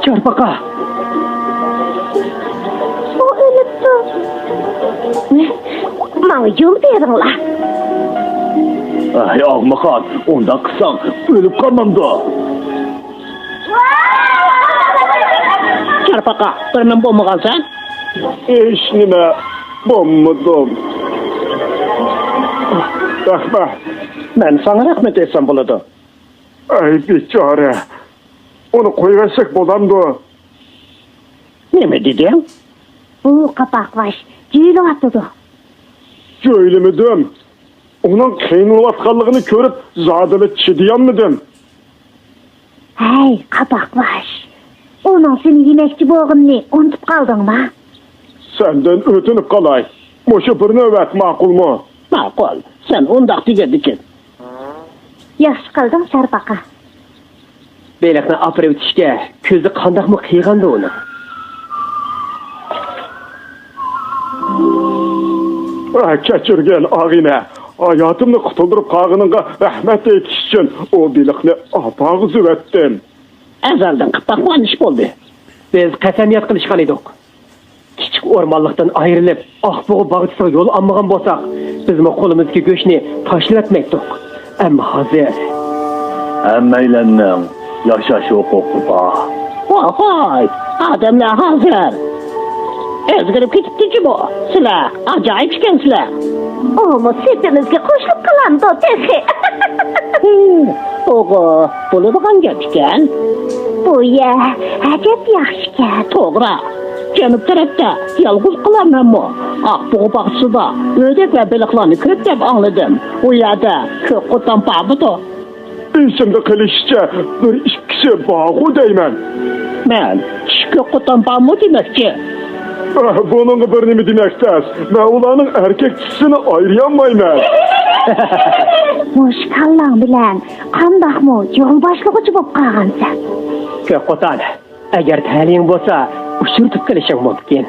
Çarpaka. O ölüptü. Bana yol veringlar. Ay ağmakan, onda kısan, ölüp kalmam da. Çarpaka, birinin bomba kalsan? Hiç nime bommadım. Rahmet. Ben sana rahmet etsem buladı. Ay biçare. Onu koyversak bolamdı. Ne mi dedin? Bu kapak var. Cüylü atıdı. Söylemedim. Onun kıyınılatkanlığını görüp zadeli çidiyanmadım. Hey kapak var. Onun seni yemekçi boğumunu unutup kaldın mı? Senden ötünüp kalay. Moşu bir nöbet makul mu? Makul, sen ondak digedik. Yaş kaldın Çarpaka. Beylekten apre bitişke, közü kandak mı kıygandı onu? Keçir gel ağine. Hayatımni qutuldurup qağınınga rahmet etiş için o bilikni apağızı ettim. Azaldan kıpakman iş oldu. Biz qasamiyat qilishgan edik. Kichik o'rmonlikdan ayrilib, Oqbo'g'i bag'risiga yo'l olmagan bo'lsak, bizning qo'limizga go'shtni tashlab etmaydik. Ammo hozir hammaylarning yashash huquqi bor. voy, odamlar hozir o'zgarib ketibdi bu. Sizlar ajoyib ekansizlar. Oğlu sepimizge koşup kalan da tehi. Oğu, bo'ladigan gap ekan. Bu ya, acep yaxşıken. To'g'ri. Janub tarafda yolg'iz qilamanmi? Oqbo'g'i bag'risida o'dak va baliqlarni ko'p deb angladim. U yerda ko'p qo'tan pabuto. İsimde kılışça bir ikisi bağı deymen. Men ko'p qo'tan pamu demakchi. Bunun birini mi demekteyiz? Ben ulanın erkekçisini ayıramayman. Muş kallan bilen, kandak mı yol başlıqıcı bop qalğansa. Ko'p qo'tan. Agar ta'ling bo'lsa, ushurtib qilishing mumkin.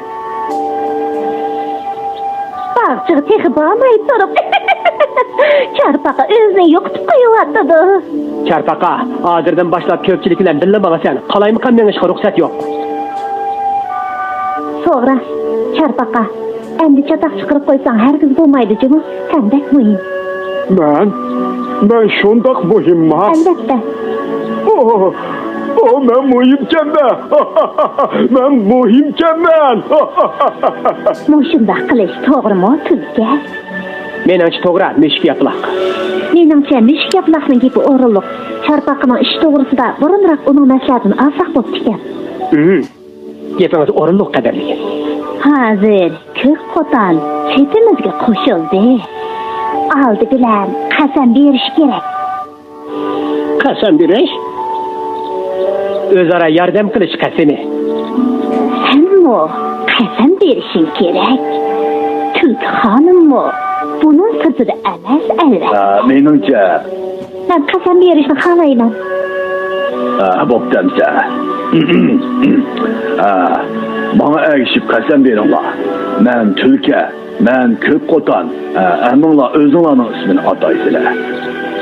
Bağçığı tehi bağmayıp durup. Çarpaka özünü yoqtib qo'yuvatdı. Çarpaqa, hozirdan boshlab ko'pchilik bilan billamagasan, qalaymikan men ishga ruxsat yo'q. Sonra Çarpaka, endi çatak çıkırıp koysan herkes bulmaydı canım. Sendek mühim. Ben şundak muhim ma. Elbette. Ben muhimken ben. Ben muhimken ben. Muşunda kılıç doğru mu Türkiye? Menimcha to'g'ri, meshik yaplaq. Menimcha müşk yaplaqning gepi o'rinliq. Çarpaqning ish to'g'risida burunroq uning maslahatini olsak bo'pti ekan. Gapingiz o'rinliq qadrli. Hozir ko'k qo'ton sepimizga qo'shildi. Oldi bilan qasam berish kerak. Qasam berish? O'zaro yordam qilish qasami. Senmi qasam berishing kerak. Türk xonimmi? Bunun sirtida emas albatta. Menimcha. Ben qasam berishni xohlayman. Bo'ptimcha. Bana ergishib qasam beringlar. Men Tulka, men ko'p qo'ton. Aminglar o'zinglarning ismini ataysizlar.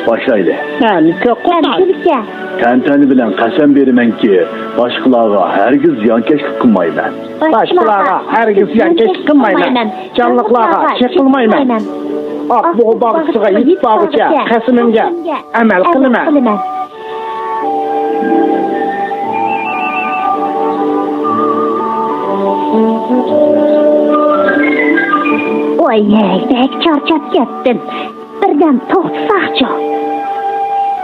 Boshlaydi. Men ko'p qo'ton. Türkiye. Tantani bilan qasam beramanki, boshqalarga hargiz ziyonkashlik qilmayman. Boshqalarga hargiz ziyonkashlik qilmayman. Jonliqlarga chek qilmayman. Oqbo'g'i bag'risiga yetib borguncha qasamimga amal qilaman. Oy, bek charchab ketdim. Birdan to'xtasaqchi.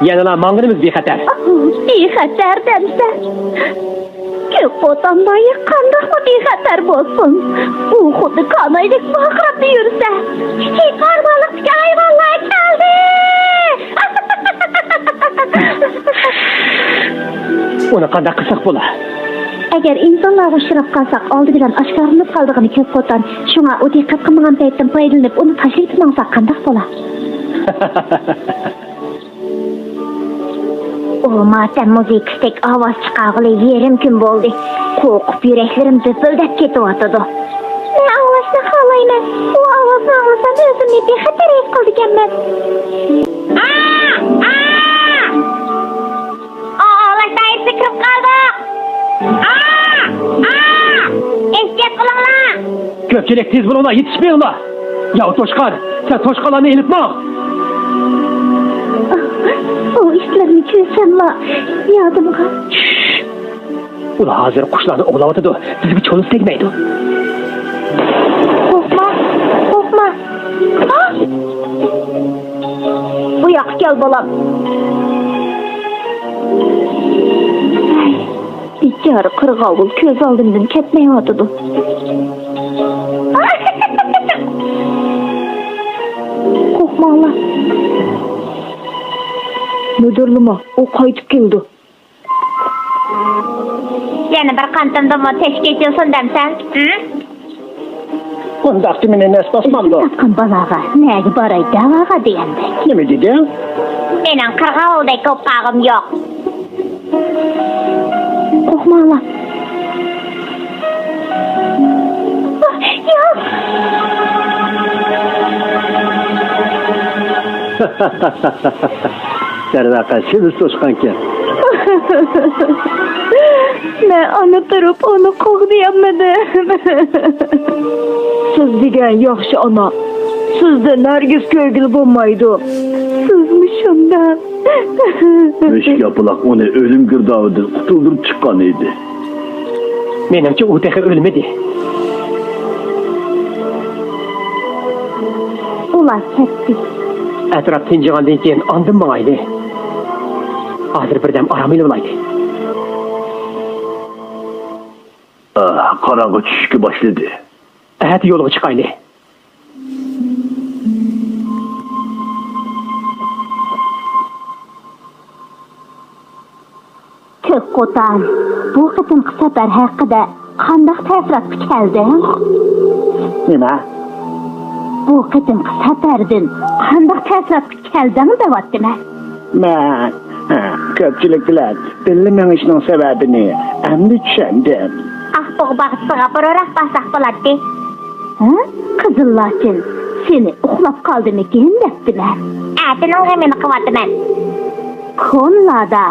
Yanalar mang'inimiz bexatar. Bexatar demsa. Ko'p qo'tondan qandaqmi bexatar bo'lsin? U xuddi qanaydek baqirib yursa. Kichik qarmoqlikka hayvonlar keldi. Uni qanday qilsak bo'ladi? Agar insonlarga uchrab qolsak, oldi bilan oshkorinib qoldig'ini ko'p qo'ton, shunga u diqqat qilmagan paytdan foydalanib uni tashlab mangsak qanday bo'ladi? O matem muzikistek ovoz chiqarg'ili yerim kun bo'ldi. Qo'rqib yuraklarim zipildab ketyotdi. Men ovozni xohlayman. U ovozni anglasam o'zimni bexatar his qilganman. Ovoz kirib qoldi. Köpçülük tez buluna yetişmeyin la. Ya Toşkan, sen Toşkalanı elip mi al? O işlerini çözsem la. Yadımga. Ula hazır kuşlarını ovlavatıdı. Bizi bir çolun segmeydi. Korkma. Korkma. Ha? Uyak gel balam. İçeri kırgavul köz aldımdan ketmeye atıdı. Korkma Allah. Müdürlüğüme o kayıtıp geldi. Yana bir kantımda mı teşk ediyorsun demsen? Hı? Kondaktı mene nes basmam da. Sakın balağa, negi baray davağa diyende. Ne mi dedi? Benim kırgavulday kopağım yok. Korkma Allah. Yok. Servaka, siz Toşkanken. Ben ana taraf onu koklayamadım. Siz degan yaxshi ana. Sizde Nergis köygül bulmaydı. Sızmışım ben. Beşik yapılak onu ölüm girdabıdan kutuldurup çıkan idi. Menimce o tehi ölmedi. Ular ketdi. Etraf tinciğinden keyin andım mı aydı? Hazır birdem aramıyla olaydı. Karanlık düşüşü başladı. Hadi yolu çıkaylı. Kök kotan. Bu kıtınqı sefer hakkında qandaq təsrat keldi? Nima? Bu kıtınqı seferden qandaq təsrat keldi mi devatdime? Men ko'pchilik bilan bilmagan ishning sababini endi tushundim. Ahbog bağıtsığa bırarak basak buladı. Ha? Kızıllaçın. Seni uxlap kaldı mı kim deptiler? Әтінің ғемені қываты mən. Konularda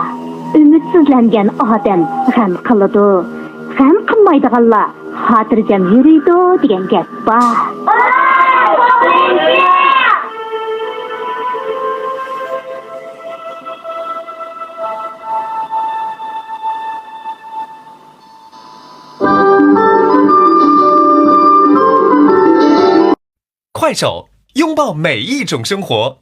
ümitsizlengen adam gam kılıdı. Gam kılmaydıgalla hatırcam yürüydü diyen gap var.快手，拥抱每一种生活。